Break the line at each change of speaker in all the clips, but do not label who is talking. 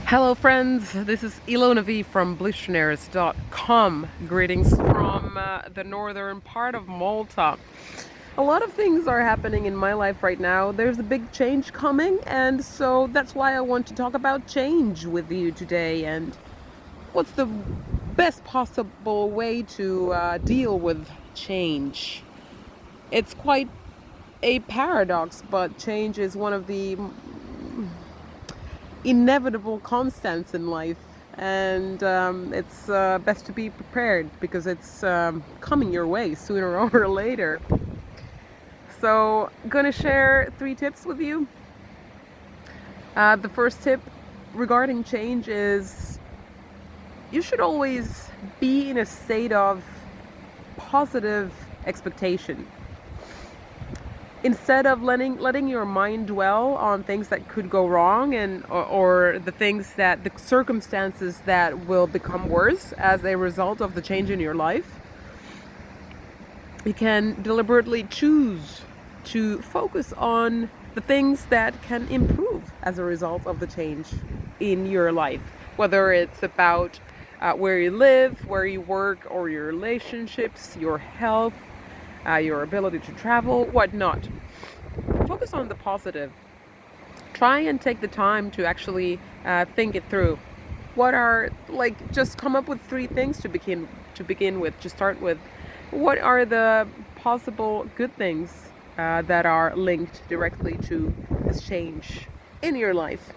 Hello friends, this is Ilona V from Blissionaires.com. Greetings from the northern part of Malta. A lot of things are happening in my life right now. There's a big change coming, and so that's why I want to talk about change with you today and what's the best possible way to deal with change. It's quite a paradox, but change is one of the inevitable constants in life, and it's best to be prepared because it's coming your way sooner or later. So I'm gonna share 3 tips with you. The first tip regarding change is you should always be in a state of positive expectation. Instead of letting your mind dwell on things that could go wrong or the circumstances that will become worse as a result of the change in your life, you can deliberately choose to focus on the things that can improve as a result of the change in your life, whether it's about where you live, where you work, or your relationships, your health, your ability to travel, whatnot. Focus on the positive. Try and take the time to actually think it through. Just come up with 3 things to begin with. To start with, what are the possible good things that are linked directly to this change in your life?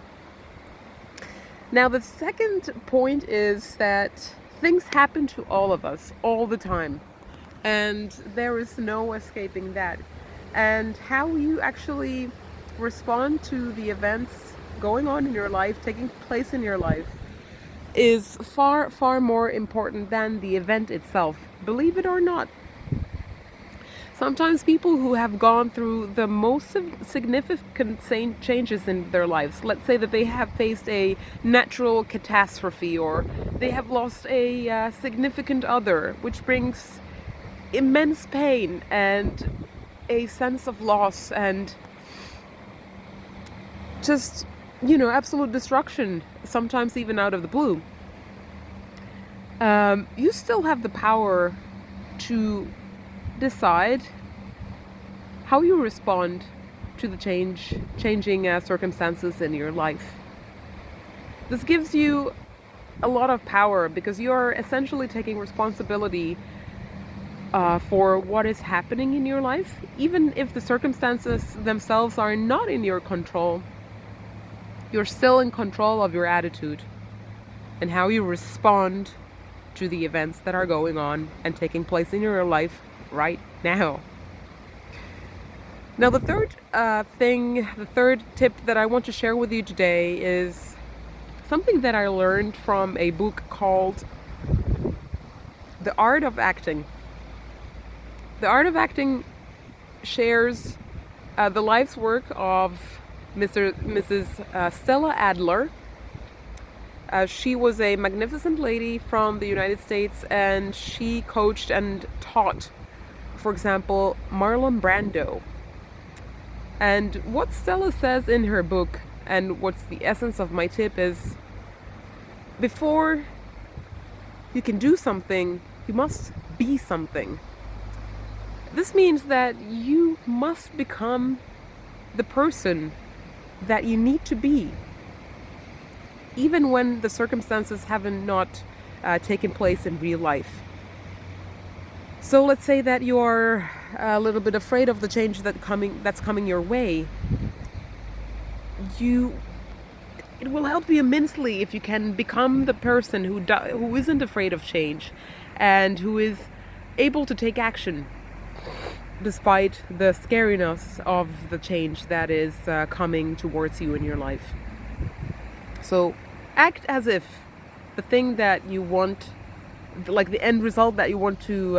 Now, the second point is that things happen to all of us all the time, and there is no escaping that. And how you actually respond to the events going on in your life, taking place in your life, is far, far more important than the event itself, believe it or not. Sometimes people who have gone through the most significant changes in their lives, let's say that they have faced a natural catastrophe or they have lost a significant other, which brings immense pain and a sense of loss and just, absolute destruction, sometimes even out of the blue. You still have the power to decide how you respond to the changing circumstances in your life. This gives you a lot of power because you're essentially taking responsibility for what is happening in your life, even if the circumstances themselves are not in your control. You're still in control of your attitude and how you respond to the events that are going on and taking place in your life right now. Now, the third tip that I want to share with you today is something that I learned from a book called The Art of Acting. The Art of Acting shares the life's work of Mrs. Stella Adler. She was a magnificent lady from the United States, and she coached and taught, for example, Marlon Brando. And what Stella says in her book, and what's the essence of my tip, is before you can do something, you must be something. This means that you must become the person that you need to be, even when the circumstances haven't not taken place in real life. So let's say that you are a little bit afraid of the change that's coming your way. It will help you immensely if you can become the person who isn't afraid of change and who is able to take action despite the scariness of the change that is coming towards you in your life. So act as if the thing that you want, like the end result that you want to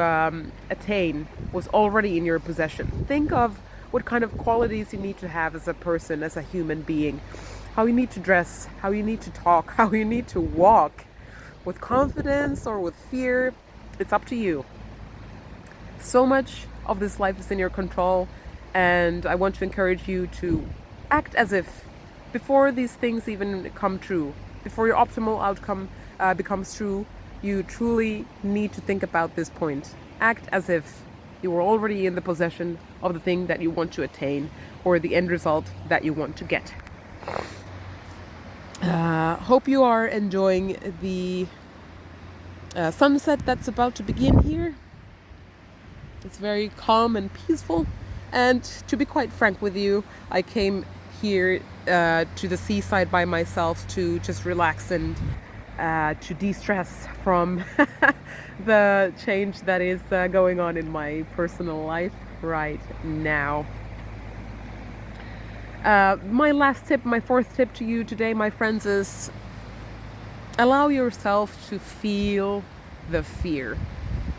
attain, was already in your possession. Think of what kind of qualities you need to have as a person, as a human being, how you need to dress, how you need to talk, how you need to walk, with confidence or with fear. It's up to you. So much of this life is in your control, and I want to encourage you to act as if before these things even come true, before your optimal outcome becomes true, you truly need to think about this point. Act as if you were already in the possession of the thing that you want to attain or the end result that you want to get. Hope you are enjoying the sunset that's about to begin here. It's very calm and peaceful. And to be quite frank with you, I came here to the seaside by myself to just relax and to de-stress from the change that is going on in my personal life right now. My fourth tip to you today, my friends, is allow yourself to feel the fear.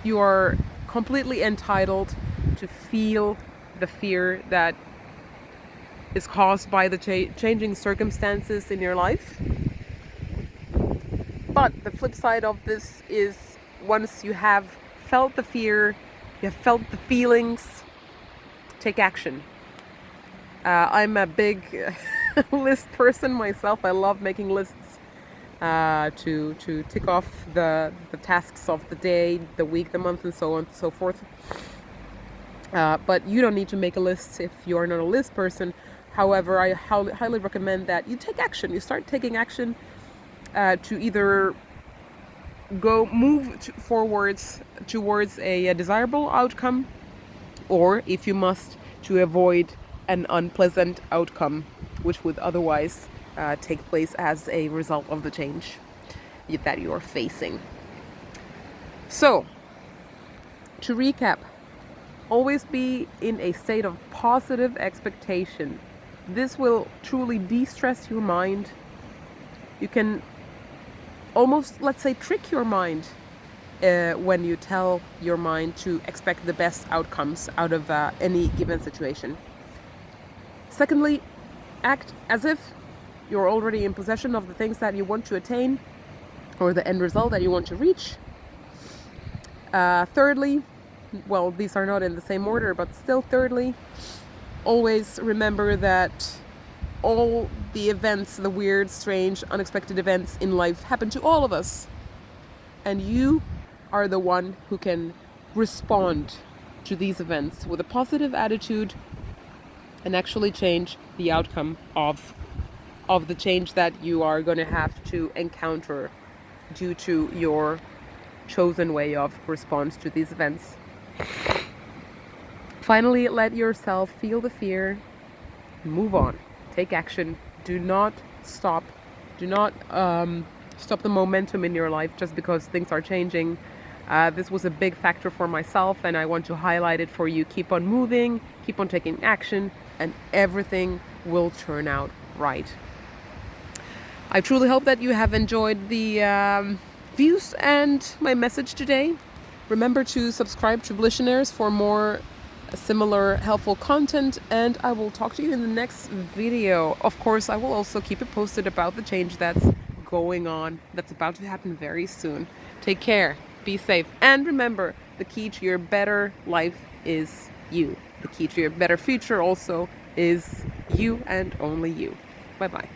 You are completely entitled to feel the fear that is caused by the changing circumstances in your life. But the flip side of this is, once you have felt the fear, you have felt the feelings, take action. I'm a big list person myself. I love making lists to tick off the tasks of the day, the week, the month, and so on and so forth. But you don't need to make a list if you're not a list person. However, I highly recommend that you take action. You start taking action to either move forwards towards a desirable outcome, or if you must, to avoid an unpleasant outcome which would otherwise take place as a result of the change that you are facing. So, to recap, always be in a state of positive expectation. This will truly de-stress your mind. You can almost, let's say, trick your mind when you tell your mind to expect the best outcomes out of any given situation. Secondly, act as if you're already in possession of the things that you want to attain or the end result that you want to reach. Thirdly, well, these are not in the same order, but still thirdly, always remember that all the events, the weird, strange, unexpected events in life happen to all of us. And you are the one who can respond to these events with a positive attitude and actually change the outcome of the change that you are going to have to encounter due to your chosen way of response to these events. Finally, let yourself feel the fear, move on, take action. Do not stop. Do not stop the momentum in your life just because things are changing. This was a big factor for myself, and I want to highlight it for you. Keep on moving, keep on taking action, and everything will turn out right. I truly hope that you have enjoyed the views and my message today. Remember to subscribe to Blissionaires for more similar helpful content, and I will talk to you in the next video. Of course, I will also keep it posted about the change that's going on, that's about to happen very soon. Take care, be safe, and remember, the key to your better life is you. The key to your better future also is you and only you. Bye-bye.